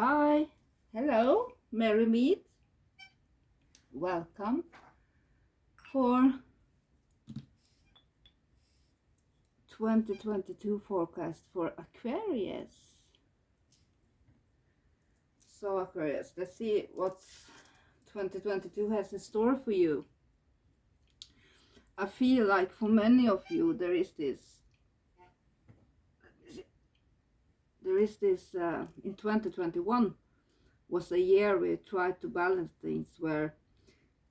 Hi, hello, Merry Meet. Welcome for 2022 forecast for Aquarius. So Aquarius, let's see what 2022 has in store for you. I feel like for many of you there is this in 2021 was a year we tried to balance things where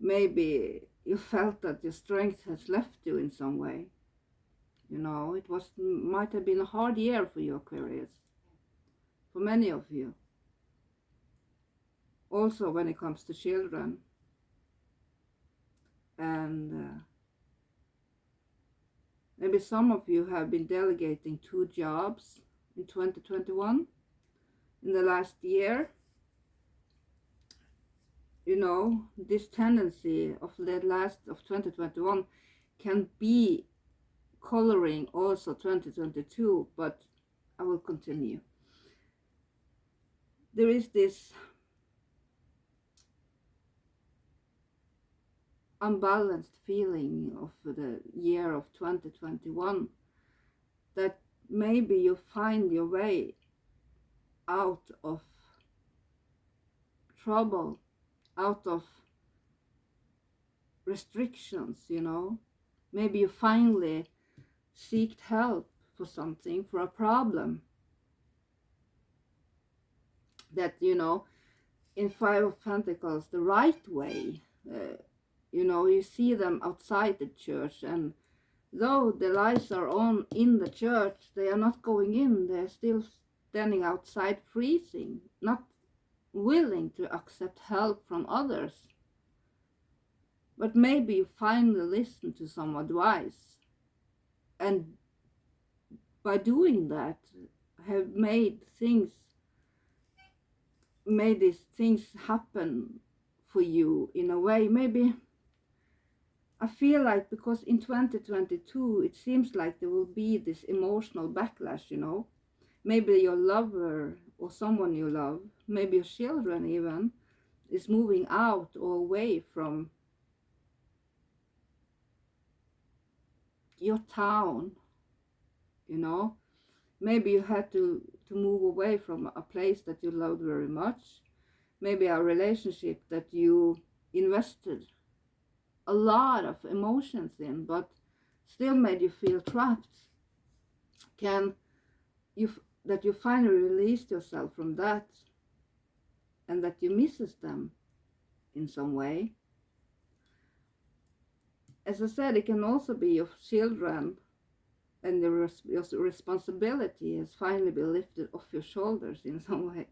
maybe you felt that your strength has left you in some way. You know, it might have been a hard year for you, Aquarius, for many of you. Also when it comes to children. And maybe some of you have been delegating 2 jobs in 2021, in the last year. You know, this tendency of the last of 2021 can be coloring also 2022, but I will continue. There is this unbalanced feeling of the year of 2021 that maybe you find your way out of trouble, out of restrictions, you know. Maybe you finally seeked help for something, for a problem that, you know, in Five of Pentacles, the right way, you know, you see them outside the church, and though the lights are on in the church, they are not going in. They're still standing outside freezing, not willing to accept help from others. But maybe you finally listen to some advice, and by doing that have made these things happen for you in a way. Maybe I feel like because in 2022 it seems like there will be this emotional backlash, you know. Maybe your lover or someone you love, maybe your children even, is moving out or away from your town, you know. Maybe you had to move away from a place that you loved very much. Maybe a relationship that you invested a lot of emotions in, but still made you feel trapped. That you finally released yourself from that, and that you misses them in some way. As I said, it can also be your children, and your responsibility has finally been lifted off your shoulders in some way.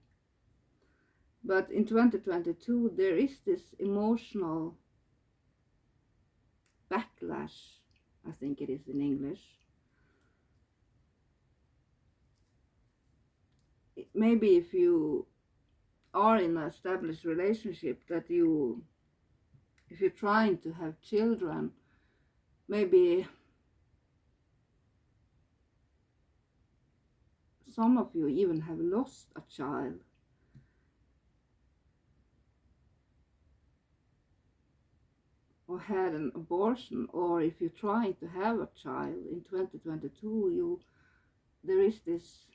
But in 2022 there is this emotional backlash, I think it is in English. Maybe if you are in an established relationship, that if you're trying to have children, maybe some of you even have lost a child. Or had an abortion, or if you're trying to have a child in 2022, there is this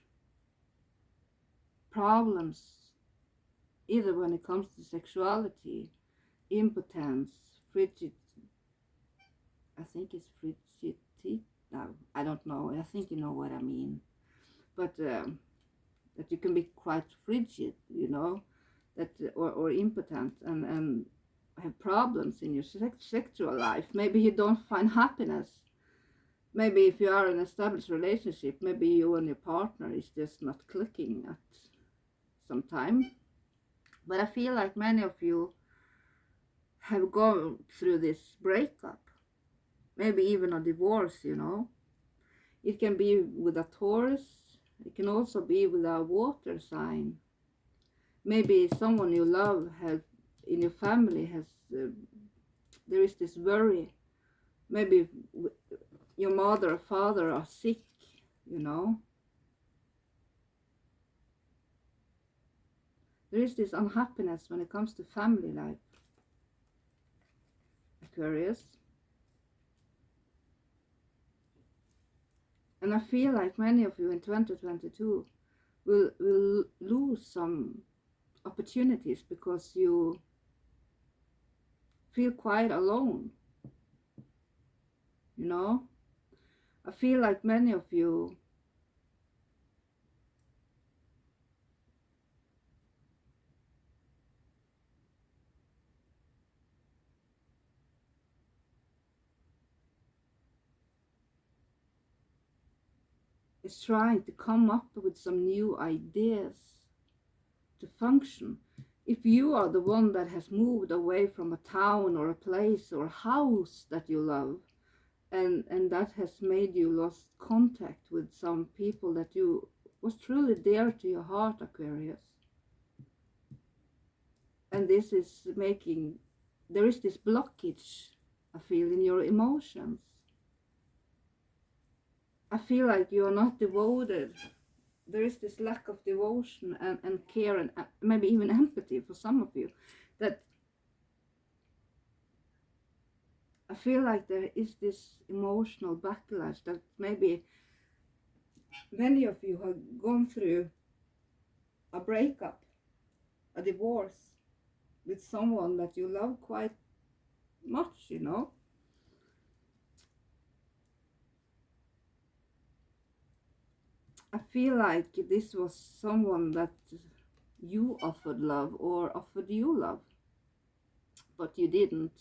problems either when it comes to sexuality, impotence, I think it's frigidity. No, I don't know. I think you know what I mean. But that you can be quite frigid, you know, that or impotent and have problems in your sexual life. Maybe you don't find happiness. Maybe if you are in an established relationship, maybe you and your partner is just not clicking at some time. But I feel like many of you have gone through this breakup, maybe even a divorce, you know. It can be with a Taurus, it can also be with a water sign. Maybe someone you love in your family has, there is this worry. Maybe your mother or father are sick, you know. There is this unhappiness when it comes to family life, Aquarius. And I feel like many of you in 2022 will lose some opportunities because you feel quite alone. You know, I feel like many of you is trying to come up with some new ideas to function. If you are the one that has moved away from a town or a place or a house that you love, and that has made you lost contact with some people that you was truly dear to your heart, Aquarius, and this is making, there is this blockage, I feel, in your emotions. I feel like you are not devoted. There is this lack of devotion and care and maybe even empathy for some of you, that I feel like there is this emotional backlash that maybe many of you have gone through a breakup, a divorce with someone that you love quite much, you know. I feel like this was someone that you offered love or offered you love, but you didn't.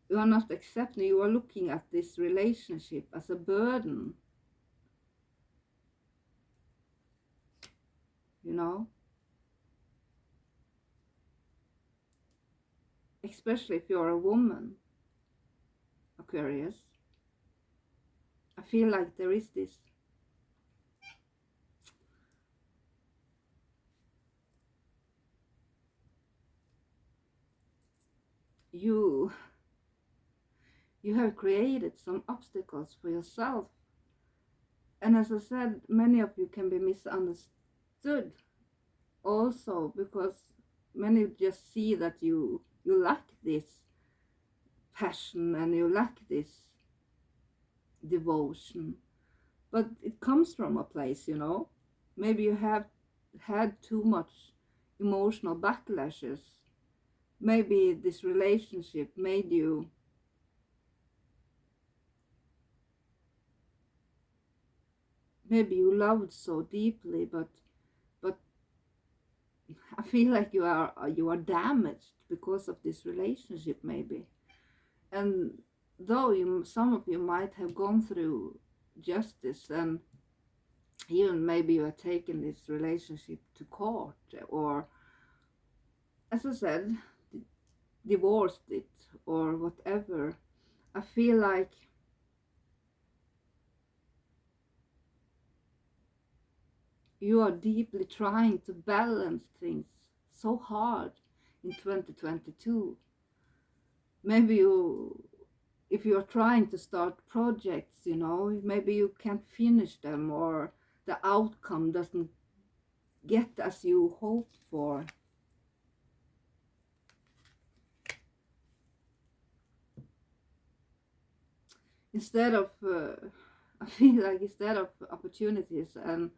You are not accepting, you are looking at this relationship as a burden, you know. Especially if you're a woman, Aquarius. I feel like there is this you have created some obstacles for yourself, and as I said, many of you can be misunderstood also, because many just see that you lack this passion and you lack this devotion, but it comes from a place, you know. Maybe you have had too much emotional backlashes. Maybe this relationship made you maybe you loved so deeply, but I feel like you are damaged because of this relationship, maybe. And though some of you might have gone through justice, and even maybe you have taken this relationship to court, or as I said, divorced it or whatever, I feel like you are deeply trying to balance things so hard in 2022. Maybe if you're trying to start projects, you know, maybe you can't finish them, or the outcome doesn't get as you hoped for. Instead of, I feel like instead of opportunities and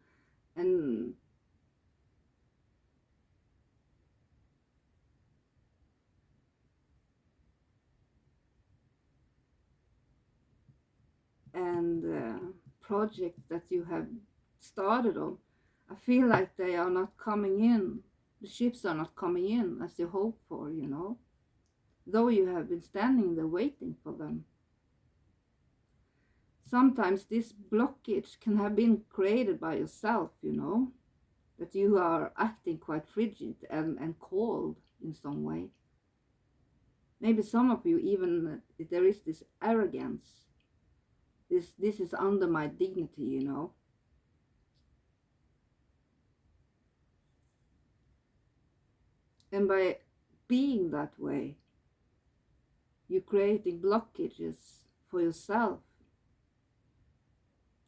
projects that you have started on, I feel like they are not coming in. The ships are not coming in as you hope for, you know, though you have been standing there waiting for them. Sometimes this blockage can have been created by yourself, you know, that you are acting quite frigid and cold in some way. Maybe some of you even, there is this arrogance. This is under my dignity, you know. And by being that way, you're creating blockages for yourself.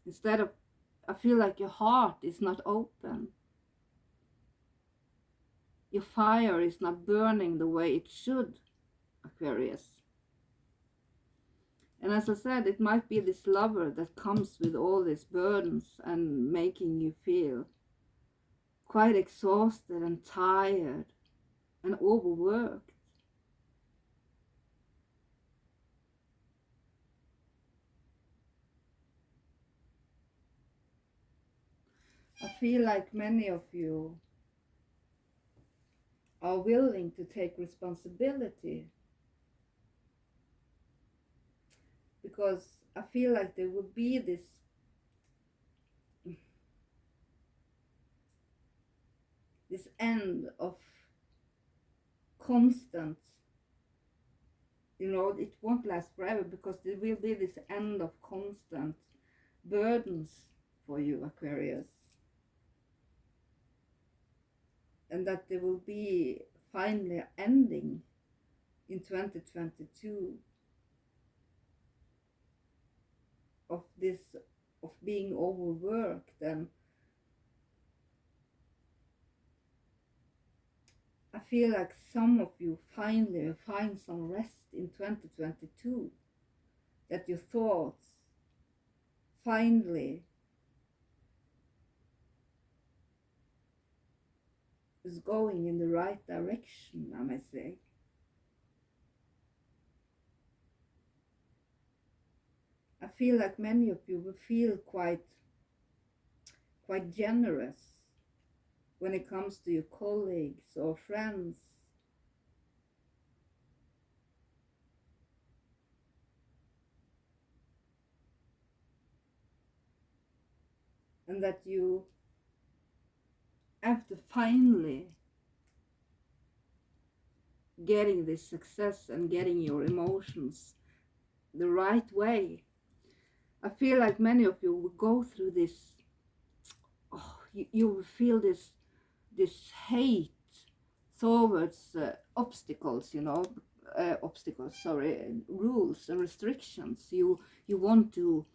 Instead of, I feel like your heart is not open. your fire is not burning the way it should, Aquarius. And as I said, it might be this lover that comes with all these burdens and making you feel quite exhausted and tired and overworked. I feel like many of you are willing to take responsibility, because I feel like there will be this end of constant, it won't last forever, because there will be this end of constant burdens for you, Aquarius. And that there will be finally ending in 2022 of this, of being overworked. And I feel like some of you finally find some rest in 2022, that your thoughts finally is going in the right direction, I may say. I feel like many of you will feel quite generous when it comes to your colleagues or friends. And that you, after finally getting this success and getting your emotions the right way, I feel like many of you will go through this, you will feel this hate towards obstacles, rules and restrictions. You want to,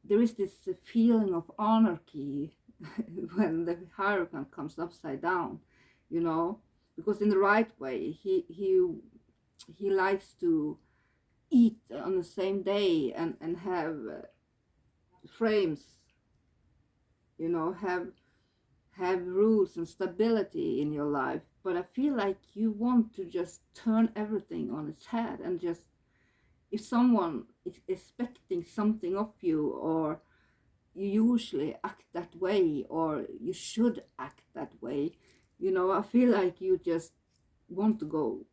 there is this feeling of anarchy when the hierophant comes upside down, because in the right way, he likes to eat on the same day and have frames, have rules and stability in your life. But I feel like you want to just turn everything on its head, and just, if someone is expecting something of you, or you usually act that way, or you should act that way, I feel like you just want to go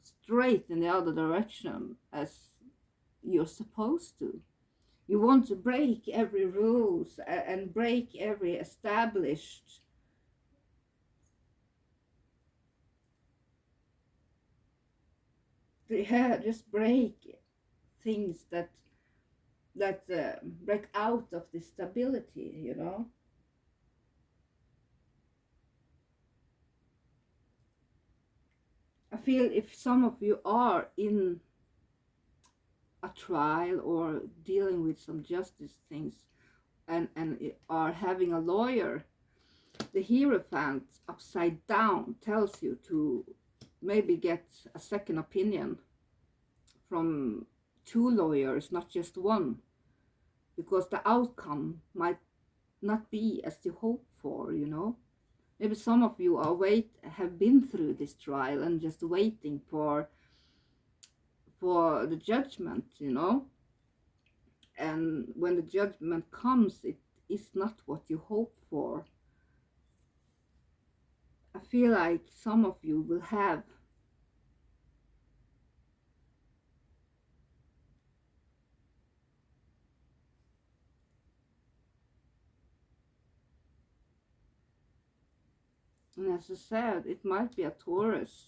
straight in the other direction as you're supposed to. You want to break every rules and break every established just break things that break out of the stability, I feel if some of you are in a trial or dealing with some justice things, and are having a lawyer, the Hierophant upside down tells you to maybe get a second opinion from 2 lawyers, not just one, because the outcome might not be as you hope for, Maybe some of you have been through this trial and just waiting for the judgment, and when the judgment comes, it is not what you hope for. I feel like some of you will have and as I said, it might be a Taurus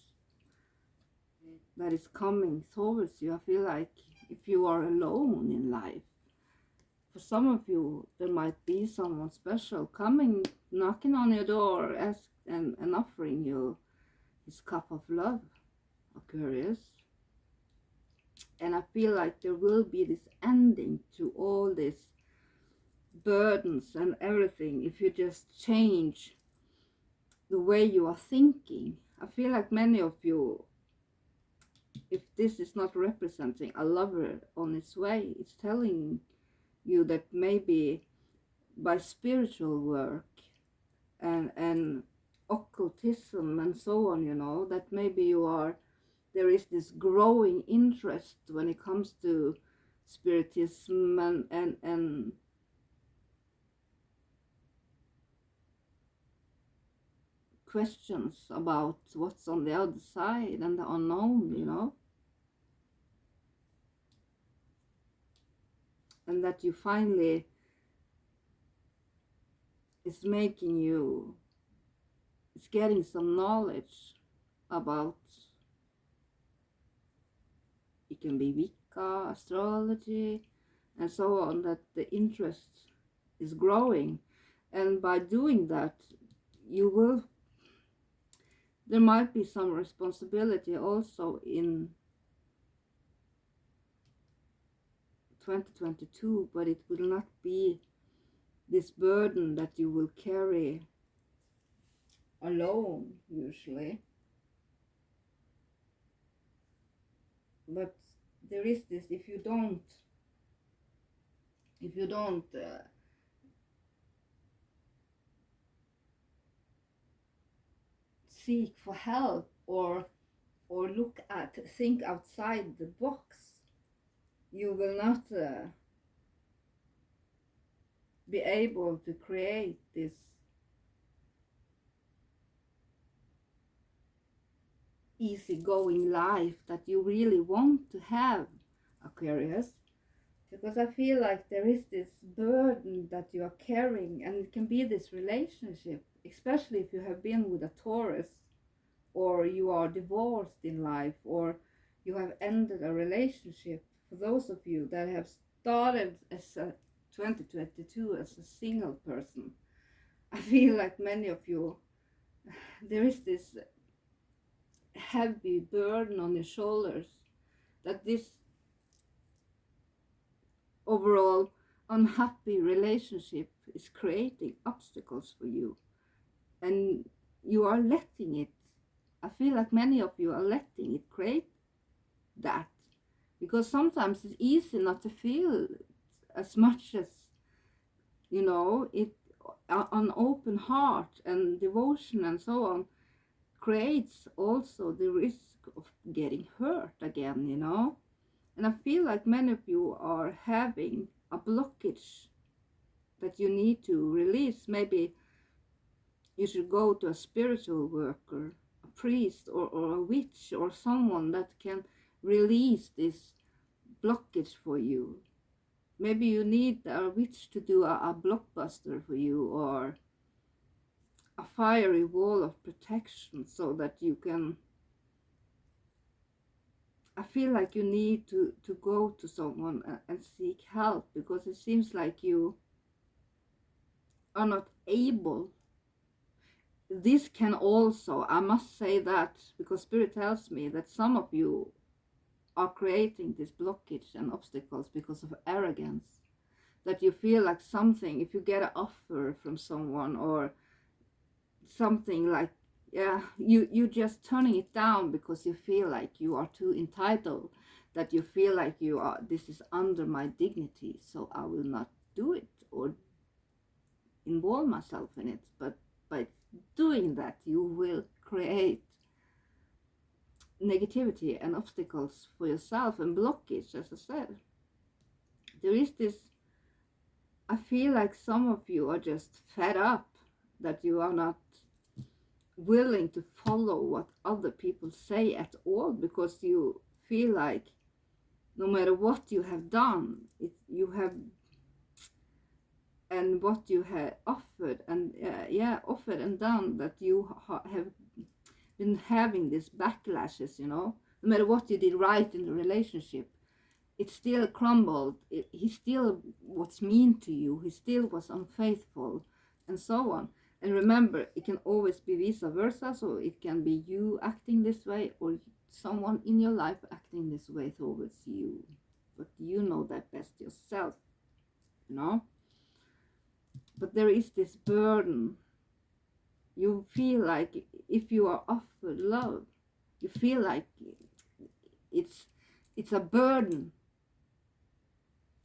that is coming towards you. I feel like if you are alone in life, for some of you, there might be someone special coming, knocking on your door, and offering you his cup of love, Aquarius. And I feel like there will be this ending to all these burdens and everything if you just change the way you are thinking. I feel like many of you, if this is not representing a lover on its way, it's telling you that maybe by spiritual work and occultism and so on, you know, that maybe you are, there is this growing interest when it comes to spiritism and questions about what's on the other side and the unknown, you know, and that you finally is making you, it's getting some knowledge about, it can be Wicca, astrology, and so on, that the interest is growing. And by doing that, you will, there might be some responsibility also in 2022, but it will not be this burden that you will carry alone usually. But there is this, if you don't seek for help or look at, think outside the box, you will not be able to create this easygoing life that you really want to have, Aquarius. Because I feel like there is this burden that you are carrying, and it can be this relationship, especially if you have been with a Taurus, or you are divorced in life, or you have ended a relationship. For those of you that have started as a 2022 as a single person, I feel like many of you, there is this heavy burden on your shoulders that this overall unhappy relationship is creating obstacles for you, and you are letting it, I feel like many of you are letting it create that, because sometimes it's easy not to feel as much as, you know, it, an open heart and devotion and so on creates also the risk of getting hurt again, you know. And I feel like many of you are having a blockage that you need to release. Maybe you should go to a spiritual worker, a priest, or a witch, or someone that can release this blockage for you. Maybe you need a witch to do a blockbuster for you, or a fiery wall of protection, so that you can, I feel like you need to go to someone and seek help, because it seems like you are not able. This can also, I must say that, because Spirit tells me that some of you are creating this blockage and obstacles because of arrogance. That you feel like something, if you get an offer from someone or something like, yeah, you just turning it down because you feel like you are too entitled, that you feel like you are, this is under my dignity, so I will not do it or involve myself in it. But by doing that, you will create negativity and obstacles for yourself and blockage. As I said, there is this, I feel like some of you are just fed up that you are not willing to follow what other people say at all, because you feel like no matter what you have done, you have, and what you have offered and offered and done, that you have been having these backlashes, you know. No matter what you did right in the relationship, it still crumbled. He still was mean to you. He still was unfaithful, and so on. And remember, it can always be vice versa. So it can be you acting this way, or someone in your life acting this way towards you. But you know that best yourself, you know. But there is this burden you feel like if you are offered love, you feel like it's it's a burden.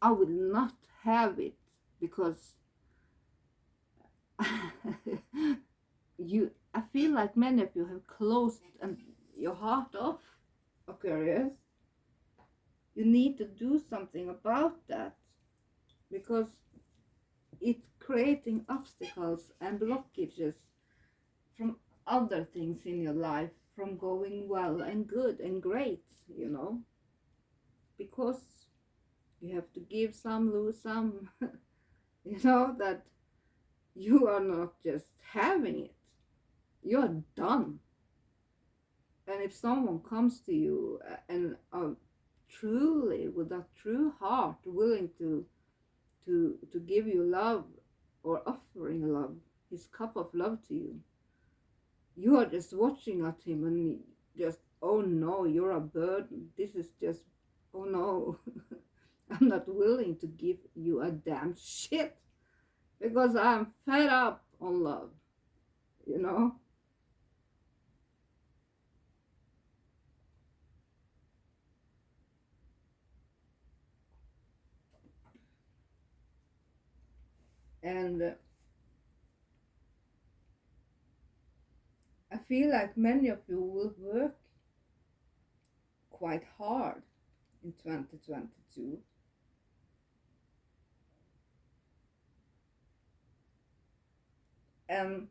I will not have it because I feel like many of you have closed your heart off, Aquarius. You need to do something about that because it's creating obstacles and blockages from other things in your life from going well and good and great, because you have to give some, lose some, that you are not just having it, you're done. And if someone comes to you and are truly, with a true heart, willing to give you love or offering love, his cup of love to you, you are just watching at him and just, oh no, you're a burden. This is just, oh no, I'm not willing to give you a damn shit because I'm fed up on love, you know? And I feel like many of you will work quite hard in 2022. And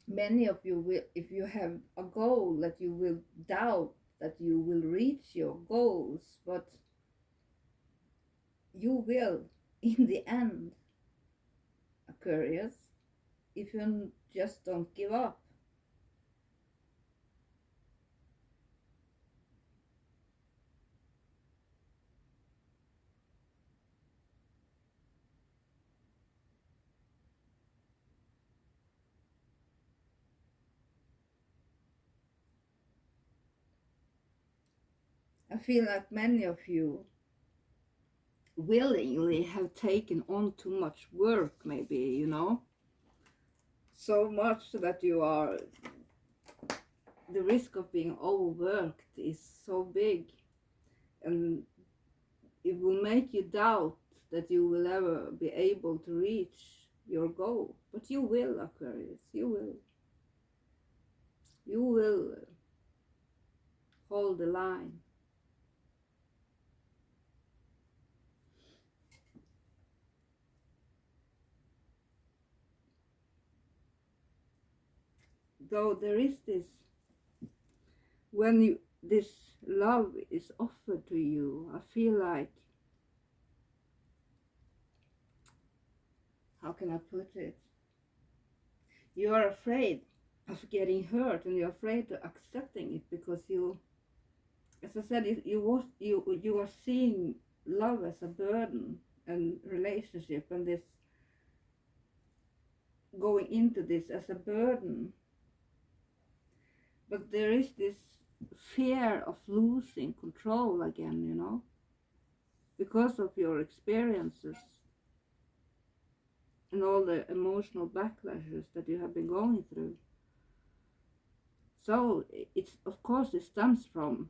many of you will, if you have a goal that you will doubt that you will reach your goals, but you will in the end, Aquarius, if you just don't give up. I feel like many of you willingly have taken on too much work, maybe, so much that you are, the risk of being overworked is so big, and it will make you doubt that you will ever be able to reach your goal. But you will, Aquarius, you will. You will hold the line. Though there is this, when this love is offered to you, I feel like, how can I put it? You are afraid of getting hurt, and you're afraid of accepting it because you, as I said, you are seeing love as a burden and relationship, and this going into this as a burden. But there is this fear of losing control again, because of your experiences and all the emotional backlashes that you have been going through. So it's, of course, it stems from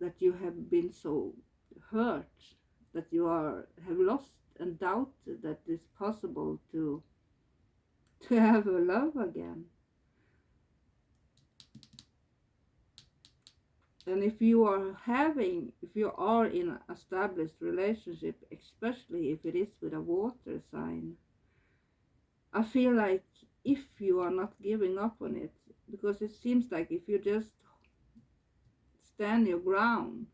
that you have been so hurt that you have lost and doubted that it's possible to have a love again. And if you are in an established relationship, especially if it is with a water sign, I feel like if you are not giving up on it, because it seems like if you just stand your ground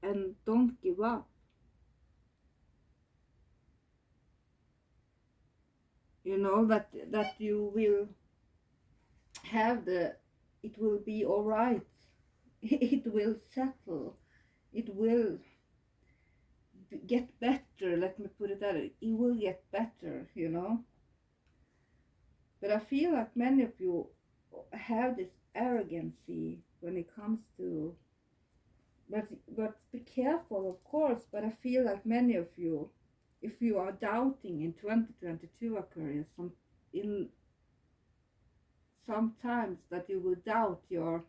and don't give up, that you will have it will be all right. It will settle. It will get better. Let me put it that way. It will get better. But I feel like many of you have this arrogancy when it comes to, but be careful, of course. But I feel like many of you, if you are doubting in 2022, Aquarius, in sometimes that you will doubt your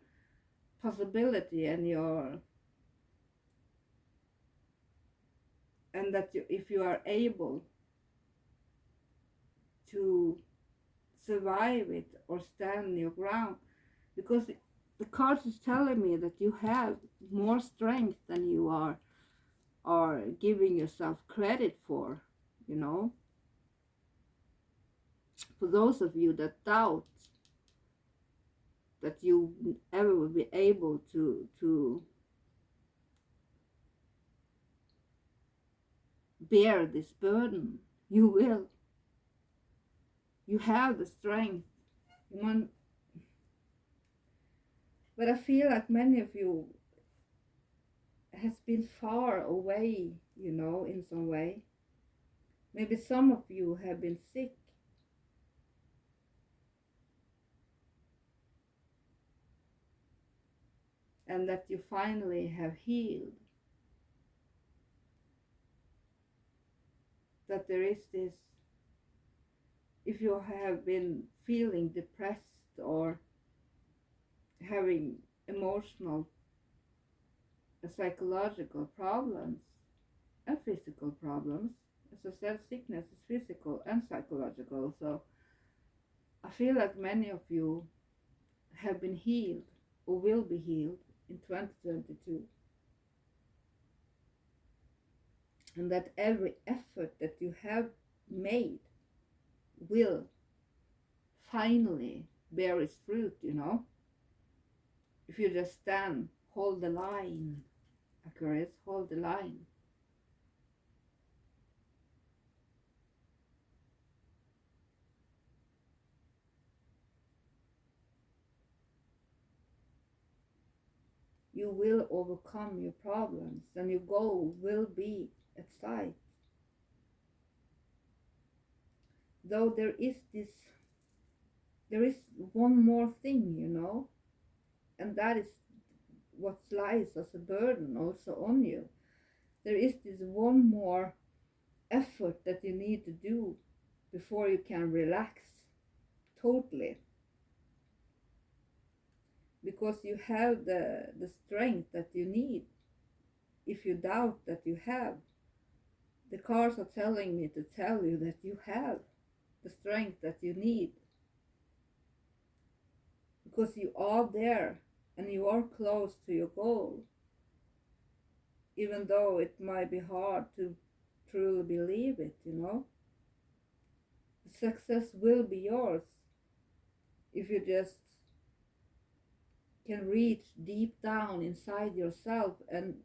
possibility and your, and that you, if you are able to survive it or stand your ground, because the cards is telling me that you have more strength than you are giving yourself credit for, you know. For those of you that doubt that you ever will be able to bear this burden, you will. You have the strength. But I feel like many of you has been far away, you know, in some way. Maybe some of you have been sick. And that you finally have healed. That there is this, if you have been feeling depressed or having emotional, psychological problems and physical problems, as I said, sickness is physical and psychological. So I feel like many of you have been healed or will be healed in 2022. And that every effort that you have made will finally bear its fruit, you know. If you just stand, hold the line, Aquarius, hold the line. You will overcome your problems and your goal will be at sight. Though there is one more thing, you know, and that is what lies as a burden also on you. There is this one more effort that you need to do before you can relax totally. Because you have the strength that you need. If you doubt that you have, the cards are telling me to tell you that you have the strength that you need. Because you are there and you are close to your goal. Even though it might be hard to truly believe it, you know. The success will be yours if you just can reach deep down inside yourself and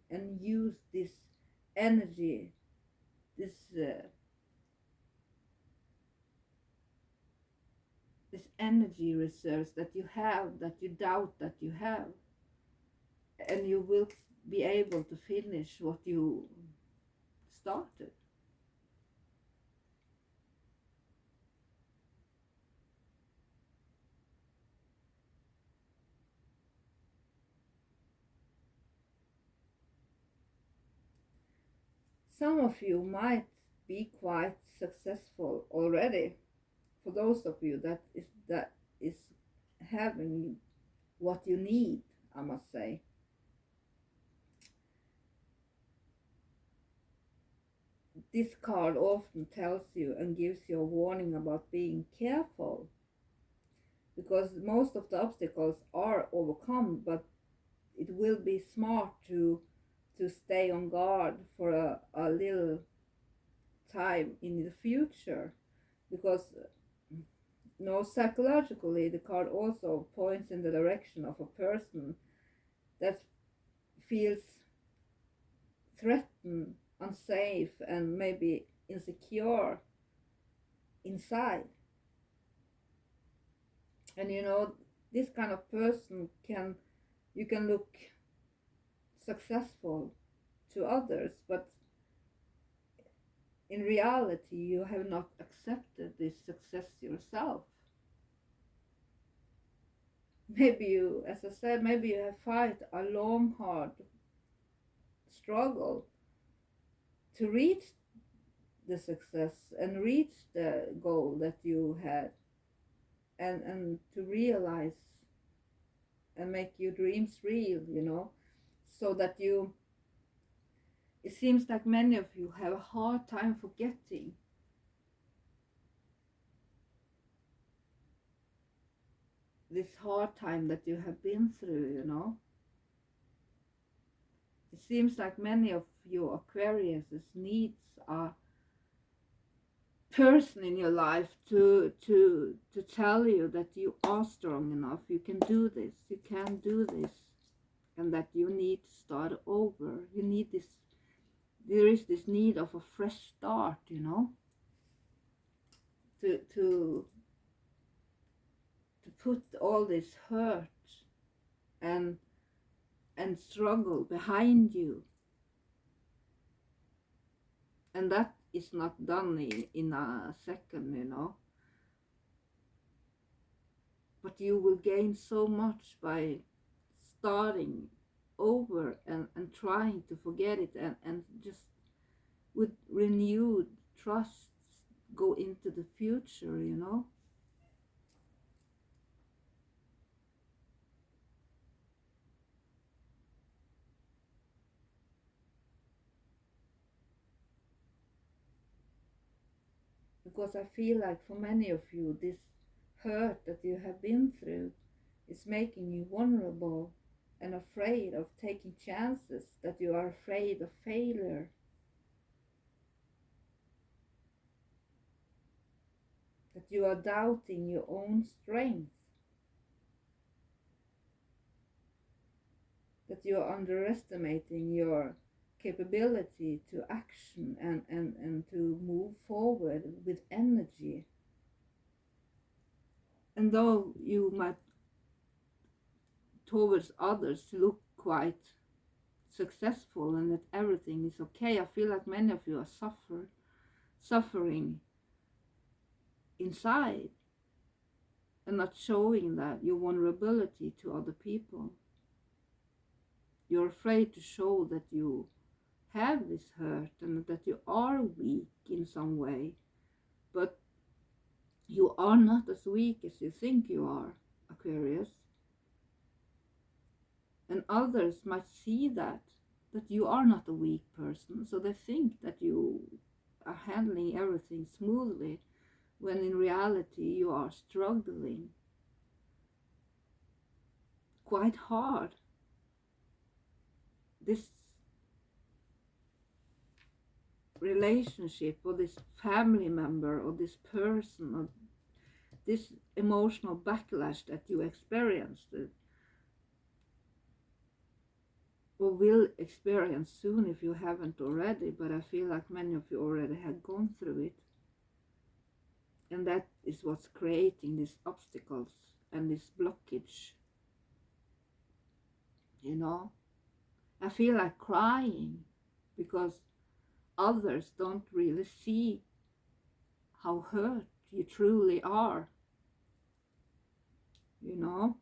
use this energy, this energy reserves that you have, that you doubt that you have, and you will be able to finish what you started. Some of you might be quite successful already. For those of you that is having what you need, I must say. This card often tells you and gives you a warning about being careful, because most of the obstacles are overcome, but it will be smart to stay on guard for a little time in the future, because psychologically the card also points in the direction of a person that feels threatened, unsafe, and maybe insecure inside. And you know, this kind of person you can look successful to others, but in reality you have not accepted this success yourself. Maybe you, as I said, maybe you have fight a long, hard struggle to reach the success and reach the goal that you had and to realize and make your dreams real, you know, so that you, it seems like many of you have a hard time forgetting this hard time that you have been through, you know. It seems like many of your Aquarius's needs a person in your life to tell you that you are strong enough, you can do this, you can do this, and that you need to start over. You need this, there is this need of a fresh start, you know, to put all this hurt and struggle behind you. And that is not done in a second, you know. But you will gain so much by starting over and trying to forget it, and just with renewed trust go into the future, you know. Because I feel like for many of you, this hurt that you have been through is making you vulnerable and afraid of taking chances, that you are afraid of failure, that you are doubting your own strength, that you are underestimating your capability to action and to move forward with energy. And though you might towards others look quite successful and that everything is okay, I feel like many of you are suffering inside and not showing that your vulnerability to other people. You're afraid to show that you have this hurt and that you are weak in some way, but you are not as weak as you think you are, Aquarius. And others might see that you are not a weak person, so they think that you are handling everything smoothly, when in reality you are struggling quite hard. This relationship or this family member or this person or this emotional backlash that you experienced or will experience soon if you haven't already, but I feel like many of you already have gone through it. And that is what's creating these obstacles and this blockage, you know. I feel like crying because others don't really see how hurt you truly are, you know.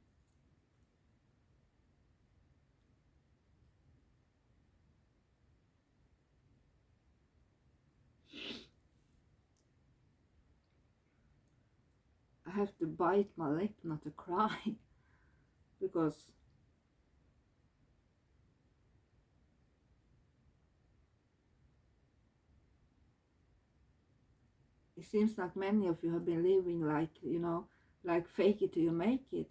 I have to bite my lip not to cry because it seems like many of you have been living like, you know, like fake it till you make it,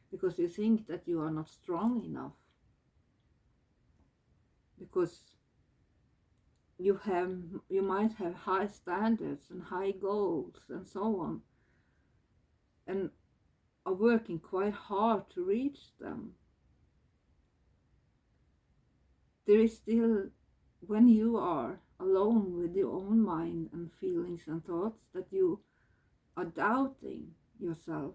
because you think that you are not strong enough, because you might have high standards and high goals and so on, and are working quite hard to reach them. There is still, when you are alone with your own mind and feelings and thoughts, that you are doubting yourself.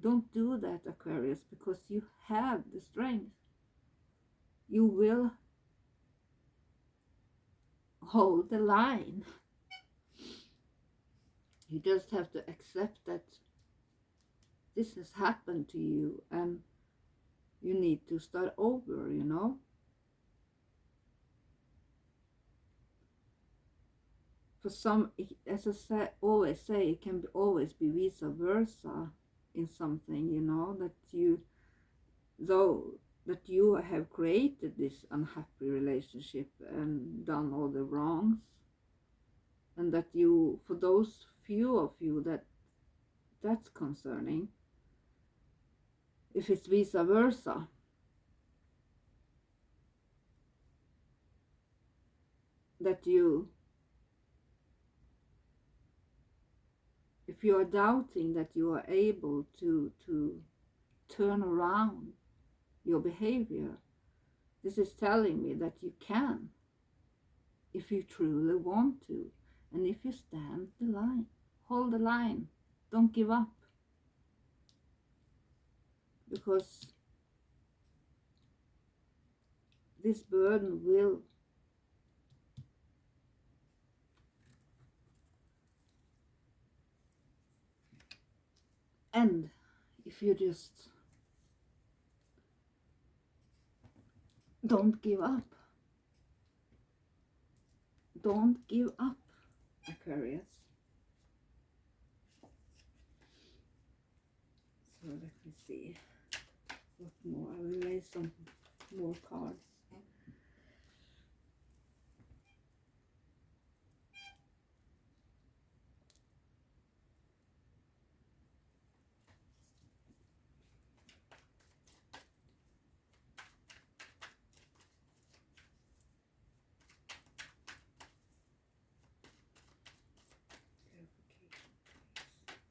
Don't do that, Aquarius, because you have the strength. You will hold the line. You just have to accept that this has happened to you and you need to start over, you know. for some, as I always say, it can always be vice versa in something, you know, that you, though that you have created this unhappy relationship and done all the wrongs, and that you, for those few of you that's concerning, if it's vice versa, that you, if you are doubting that you are able to turn around your behavior, this is telling me that you can, if you truly want to, and if you stand the line, hold the line, don't give up, because this burden will end if you just don't give up. Don't give up, Aquarius. So let me see what more. I will lay some more cards.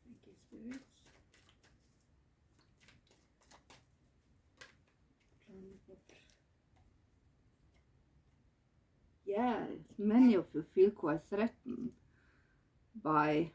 Thank you, spirits. Yeah, many of you feel quite threatened by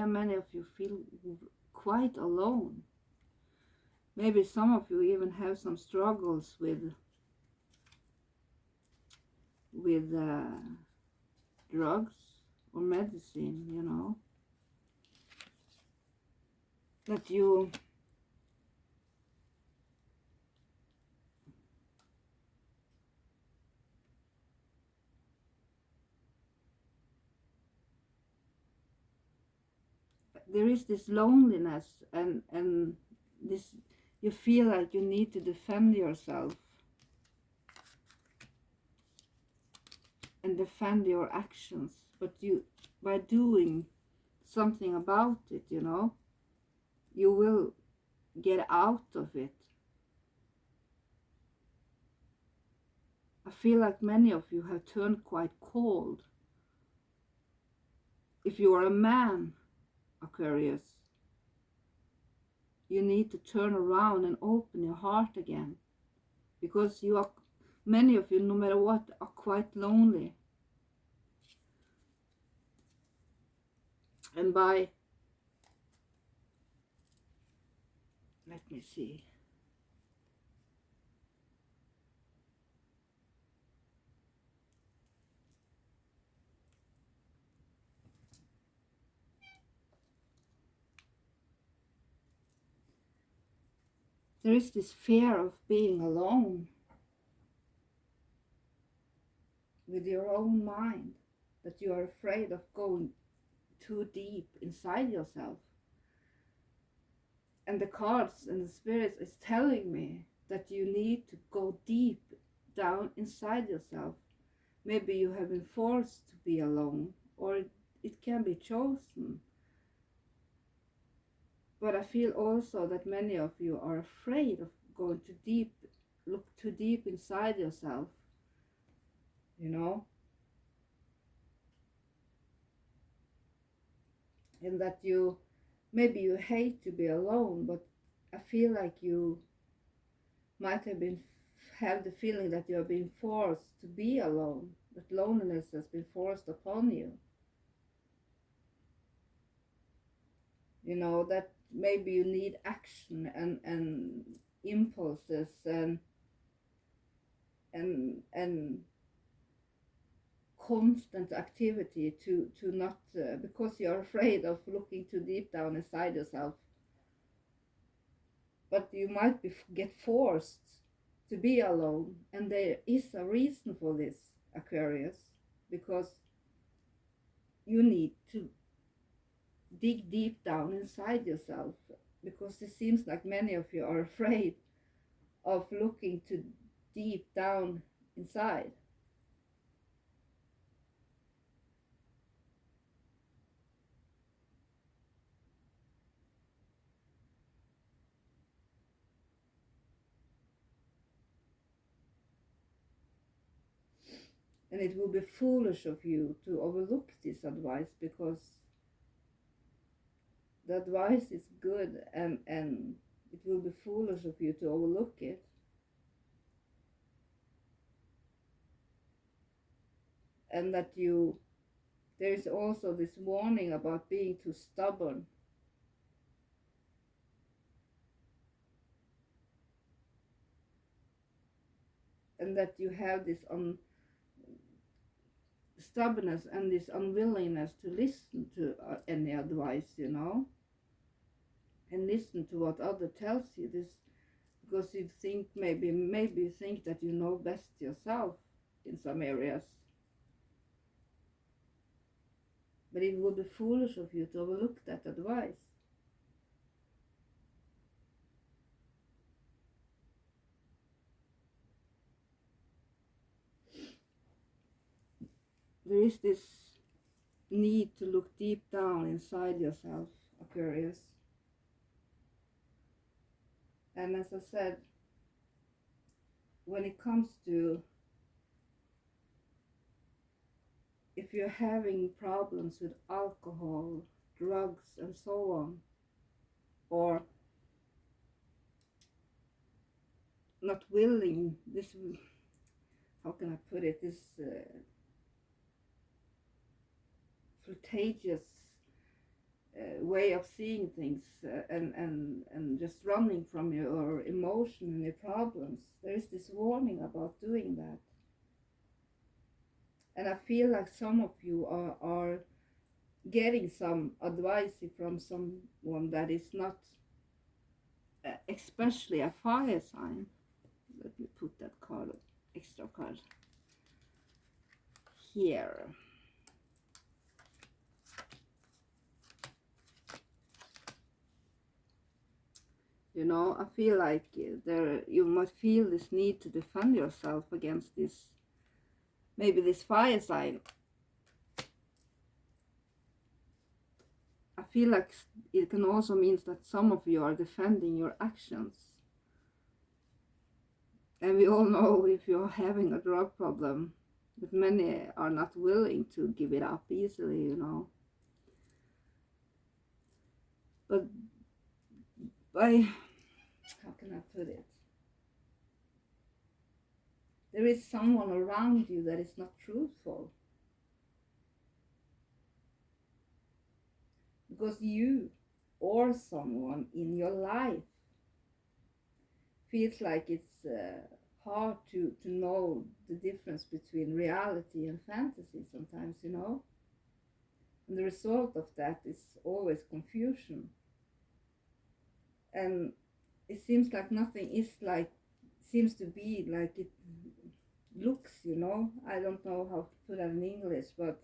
many of you feel quite alone. Maybe some of you even have some struggles with drugs or medicine, you know, that you there is this loneliness, and this, you feel like you need to defend yourself and defend your actions, but you, by doing something about it, you know, you will get out of it. I feel like many of you have turned quite cold. If you are a man, Aquarius, you need to turn around and open your heart again, because you are, many of you, no matter what, are quite lonely. And by, let me see, there is this fear of being alone with your own mind, that you are afraid of going too deep inside yourself. And the cards and the spirits is telling me that you need to go deep down inside yourself. Maybe you have been forced to be alone, or it can be chosen. But I feel also that many of you are afraid of going too deep, look too deep inside yourself, you know? And that you, maybe you hate to be alone, but I feel like you might have the feeling that you are being forced to be alone, that loneliness has been forced upon you. You know, that maybe you need action and impulses, and and constant activity to not because you're afraid of looking too deep down inside yourself. But you might get forced to be alone, and there is a reason for this, Aquarius, because you need to dig deep down inside yourself, because it seems like many of you are afraid of looking too deep down inside. And it will be foolish of you to overlook this advice, because the advice is good, and it will be foolish of you to overlook it. And that there is also this warning about being too stubborn. And that you have this stubbornness and this unwillingness to listen to any advice, and listen to what other tells you. This because you think maybe you think that you know best yourself in some areas. But it would be foolish of you to overlook that advice. There is this need to look deep down inside yourself, Aquarius. And as I said, when it comes to if you're having problems with alcohol, drugs, and so on, or not willing, how can I put it, this flirtatious way of seeing things, and just running from your emotion and your problems, there is this warning about doing that. And I feel like some of you are getting some advice from someone that is not especially a fire sign. Let me put that extra card here. I feel like you might feel this need to defend yourself against this, maybe this fire sign. I feel like it can also mean that some of you are defending your actions. And we all know if you're having a drug problem, that many are not willing to give it up easily, But how can I put it? There is someone around you that is not truthful. Because you or someone in your life feels like it's hard to know the difference between reality and fantasy sometimes, And the result of that is always confusion. And it seems like nothing seems to be like it looks, I don't know how to put it in English, but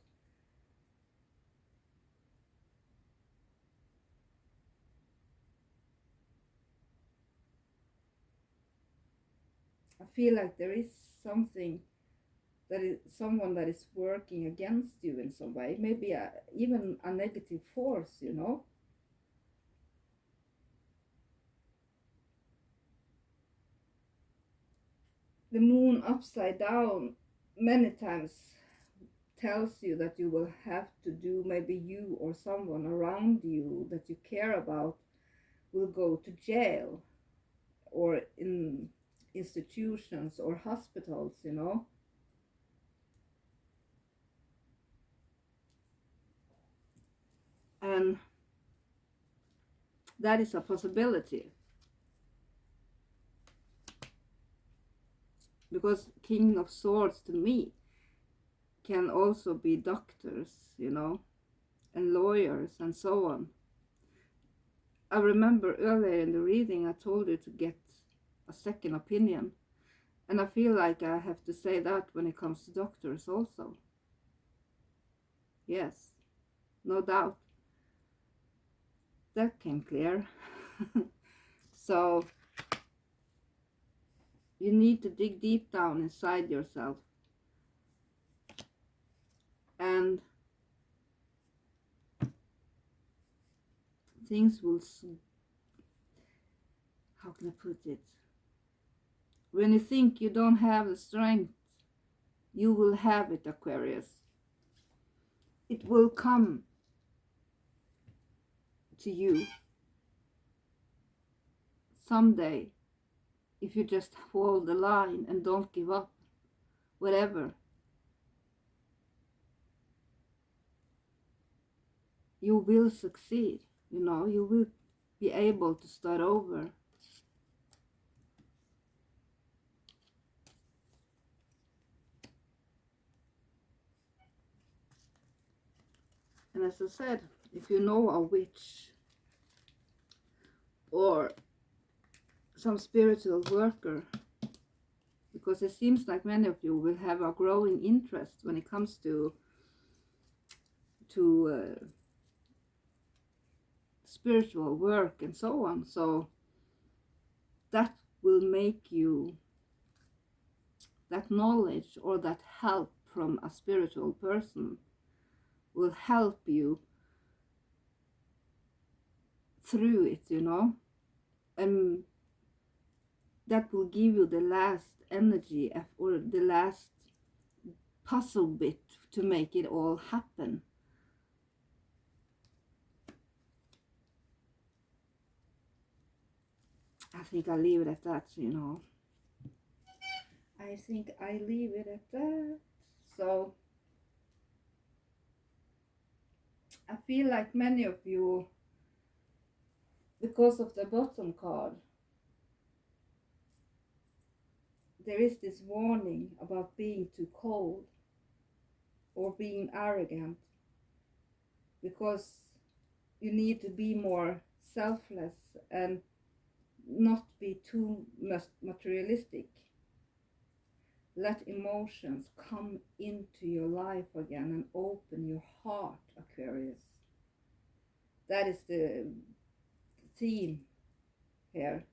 I feel like there is something someone that is working against you in some way, maybe even a negative force, The moon upside down many times tells you that you will have to do, maybe you or someone around you that you care about will go to jail or in institutions or hospitals, And that is a possibility. because King of Swords to me can also be doctors, you know, and lawyers and so on. I remember earlier in the reading I told you to get a second opinion, and I feel like I have to say that when it comes to doctors also. Yes, no doubt. That came clear. So you need to dig deep down inside yourself, and things will, how can I put it? When you think you don't have the strength, you will have it, Aquarius. It will come to you someday if you just hold the line and don't give up, whatever. You will succeed, you know, you will be able to start over. And as I said, if you know a witch or some spiritual worker, because it seems like many of you will have a growing interest when it comes to spiritual work and so on, so that will make you, that knowledge or that help from a spiritual person will help you through it, you know, and that will give you the last energy or the last puzzle bit to make it all happen. I think I'll leave it at that, you know. I think I leave it at that. So I feel like many of you, because of the bottom card, there is this warning about being too cold or being arrogant, because you need to be more selfless and not be too materialistic. Let emotions come into your life again and open your heart, Aquarius. That is the theme here.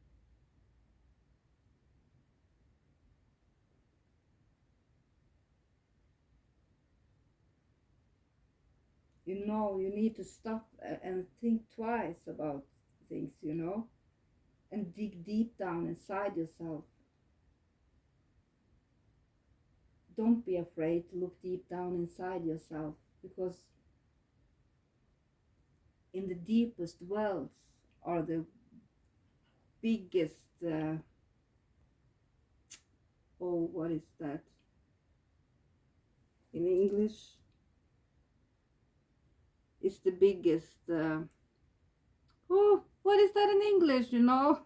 You know, you need to stop and think twice about things, you know, and dig deep down inside yourself. Don't be afraid to look deep down inside yourself, because in the deepest wells are the biggest, oh, what is that in English? It's the biggest, oh, what is that in English, you know?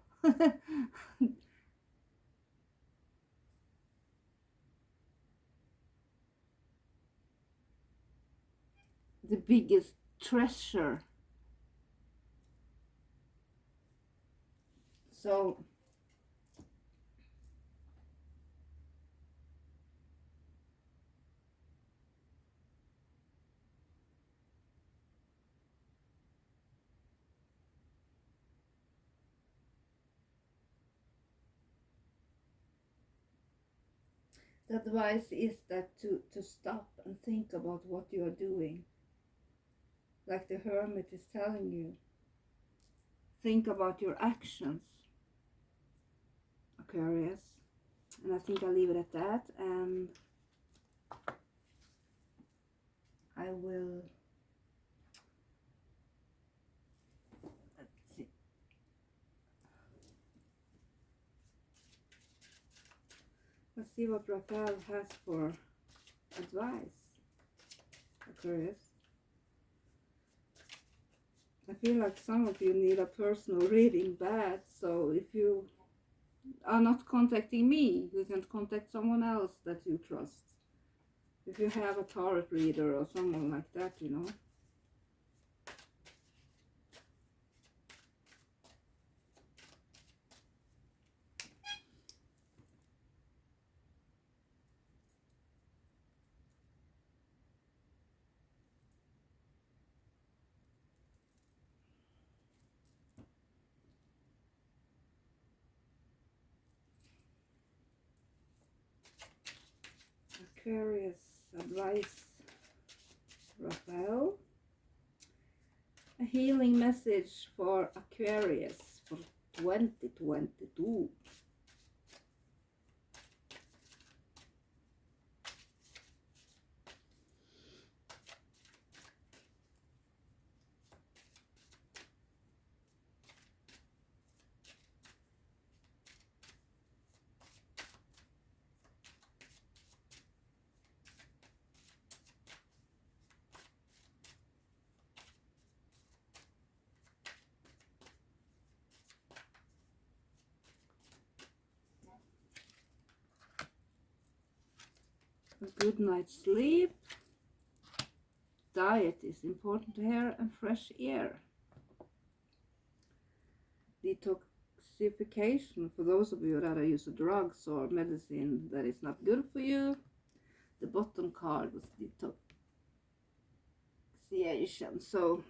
The biggest treasure. So the advice is that to stop and think about what you are doing. Like the hermit is telling you, think about your actions, Aquarius. And I think I'll leave it at that, and I will, let's see. Let's see what Raphael has for advice, Aquarius. I feel like some of you need a personal reading bad, so if you are not contacting me, you can contact someone else that you trust. If you have a tarot reader or someone like that, you know. Aquarius advice, Raphael. A healing message for Aquarius for 2022. A good night's sleep. Diet is important here, and fresh air. Detoxification for those of you that are using drugs or medicine that is not good for you. The bottom card was detoxification. So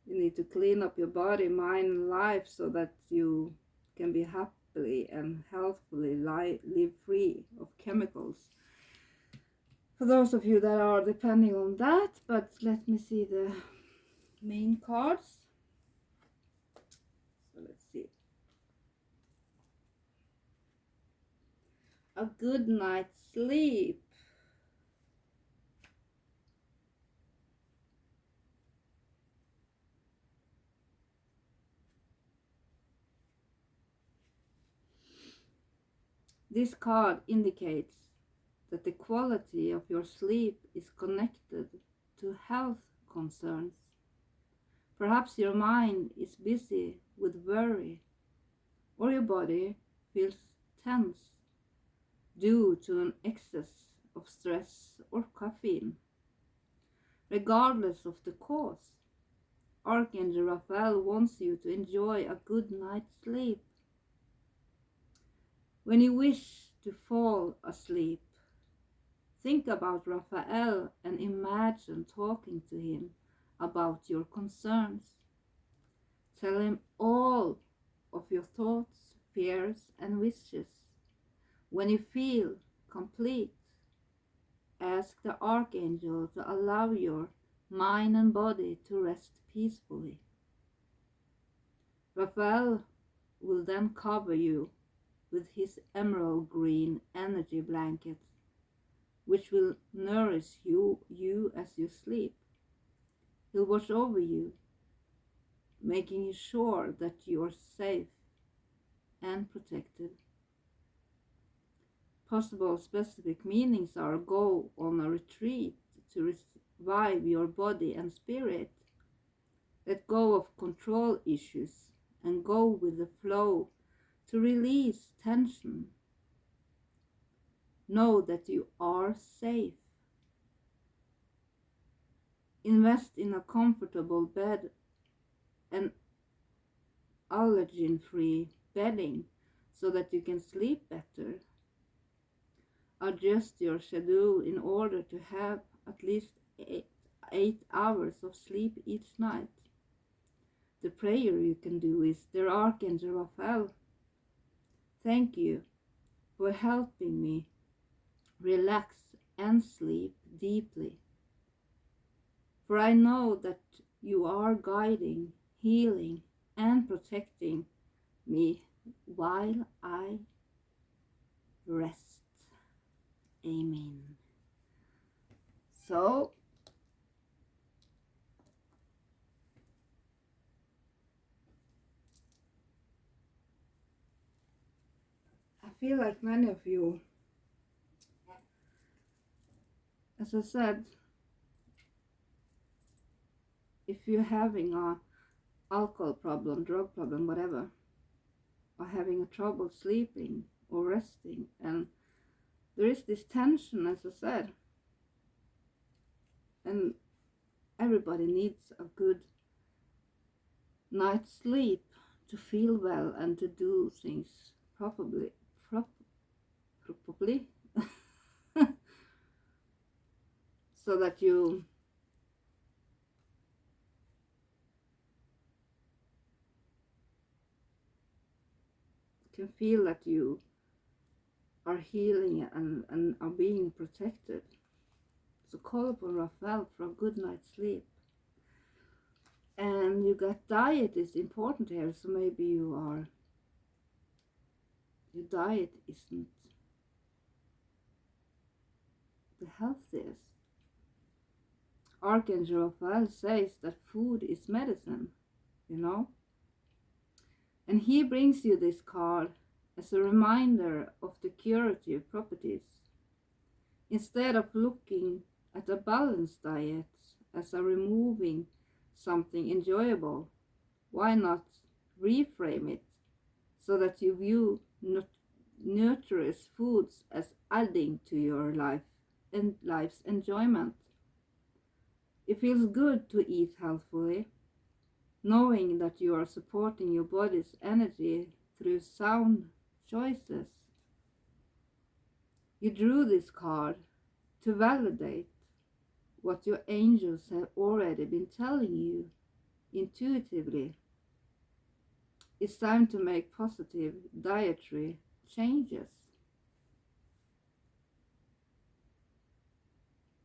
you need to clean up your body, mind, and life so that you can be happily and healthfully live free of chemicals. For those of you that are depending on that, but let me see the main cards. So let's see. A good night's sleep. This card indicates that the quality of your sleep is connected to health concerns. Perhaps your mind is busy with worry, or your body feels tense due to an excess of stress or caffeine. Regardless of the cause, Archangel Raphael wants you to enjoy a good night's sleep. When you wish to fall asleep, think about Raphael and imagine talking to him about your concerns. Tell him all of your thoughts, fears, and wishes. When you feel complete, ask the Archangel to allow your mind and body to rest peacefully. Raphael will then cover you with his emerald green energy blanket, which will nourish you as you sleep. He'll watch over you, making sure that you're safe and protected. Possible specific meanings are go on a retreat to revive your body and spirit, let go of control issues, and go with the flow to release tension. Know that you are safe. Invest in a comfortable bed and allergen-free bedding so that you can sleep better. Adjust your schedule in order to have at least 8 hours of sleep each night. The prayer you can do is, Dear Archangel Raphael, thank you for helping me relax and sleep deeply. For I know that you are guiding, healing, and protecting me while I rest. Amen. So, I feel like many of you, as I said, if you're having a alcohol problem, drug problem, whatever, or having a trouble sleeping or resting. And there is this tension, as I said, and everybody needs a good night's sleep to feel well and to do things properly. So that you can feel that you are healing and are being protected. So call upon Raphael for a good night's sleep. And you got diet is important here, so maybe your diet isn't the healthiest. Archangel Raphael says that food is medicine, you know. And he brings you this card as a reminder of the curative properties. Instead of looking at a balanced diet as a removing something enjoyable, why not reframe it so that you view nutritious foods as adding to your life and life's enjoyment? It feels good to eat healthfully, knowing that you are supporting your body's energy through sound choices. You drew this card to validate what your angels have already been telling you intuitively. It's time to make positive dietary changes.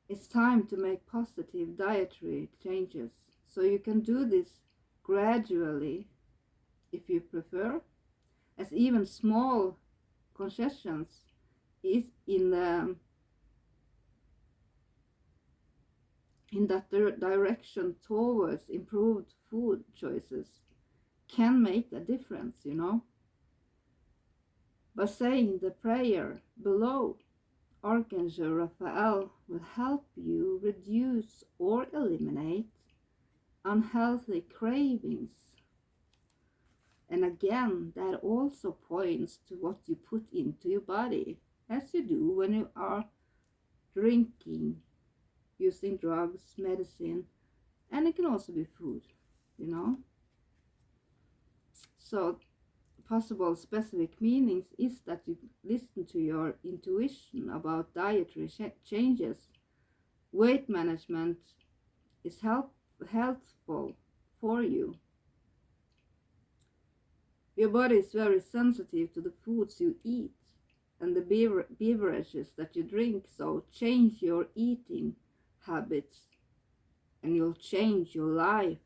It's time to make positive dietary changes. So you can do this gradually if you prefer, as even small concessions is in that direction towards improved food choices can make a difference, you know. By saying the prayer below, Archangel Raphael will help you reduce or eliminate unhealthy cravings. And again, that also points to what you put into your body, as you do when you are drinking, using drugs, medicine, and it can also be food, you know. So possible specific meanings is that you listen to your intuition about dietary changes. Weight management is helpful for you. Your body is very sensitive to the foods you eat and the beverages that you drink, so change your eating habits and you'll change your life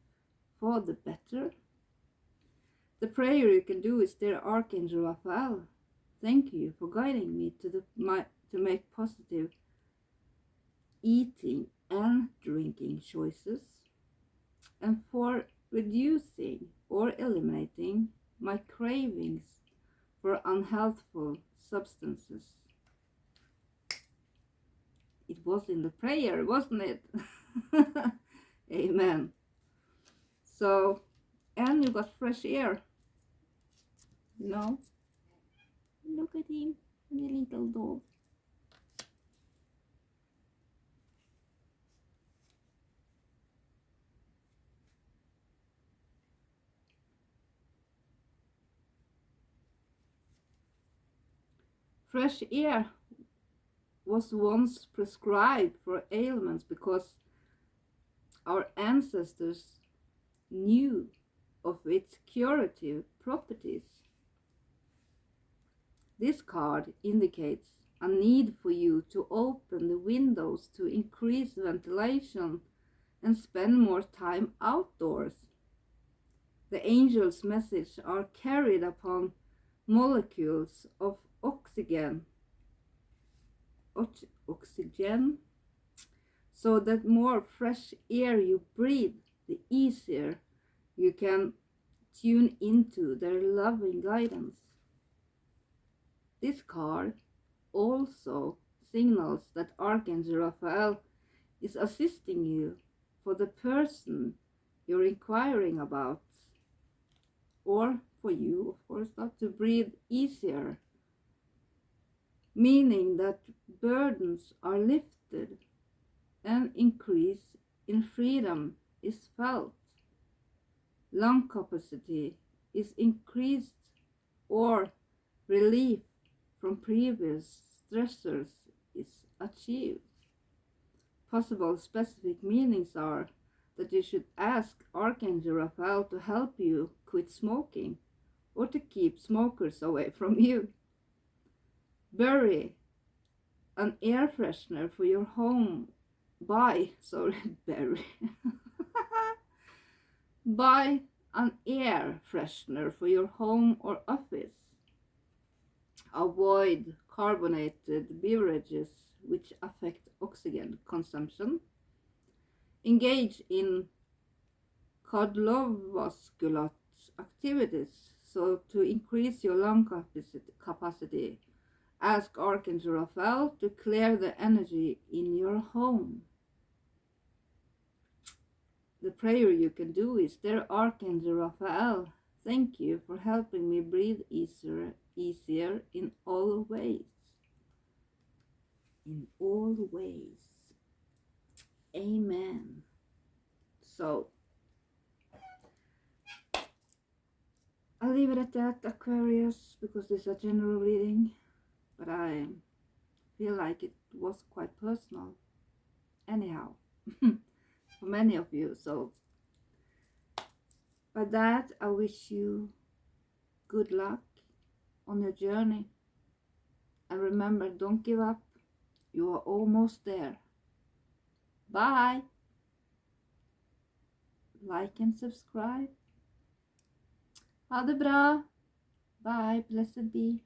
for the better. The prayer you can do is, Dear Archangel Raphael, thank you for guiding me to make positive eating and drinking choices, and for reducing or eliminating my cravings for unhealthful substances. It was in the prayer, wasn't it? Amen. So, and you got fresh air. You know? Look at him, the little dog. Fresh air was once prescribed for ailments because our ancestors knew of its curative properties. This card indicates a need for you to open the windows to increase ventilation and spend more time outdoors. The angels' messages are carried upon molecules of oxygen, so that more fresh air you breathe, the easier you can tune into their loving guidance. This card also signals that Archangel Raphael is assisting you for the person you're inquiring about. or for you, of course, not to breathe easier, meaning that burdens are lifted and increase in freedom is felt. Lung capacity is increased or relief from previous stressors is achieved. Possible specific meanings are that you should ask Archangel Raphael to help you quit smoking or to keep smokers away from you. Bury an air freshener for your home. Buy an air freshener for your home or office. Avoid carbonated beverages which affect oxygen consumption. Engage in cardiovascular activities, so to increase your lung capacity. Ask Archangel Raphael to clear the energy in your home. The prayer you can do is, Dear Archangel Raphael, thank you for helping me breathe easier in all ways. In all ways. Amen. So, I'll leave it at that, Aquarius, because this is a general reading, but I feel like it was quite personal. Anyhow, for many of you. So, by that, I wish you good luck on your journey. And remember, don't give up. You are almost there. Bye. Like and subscribe. Ha det bra. Bye. Blessed be.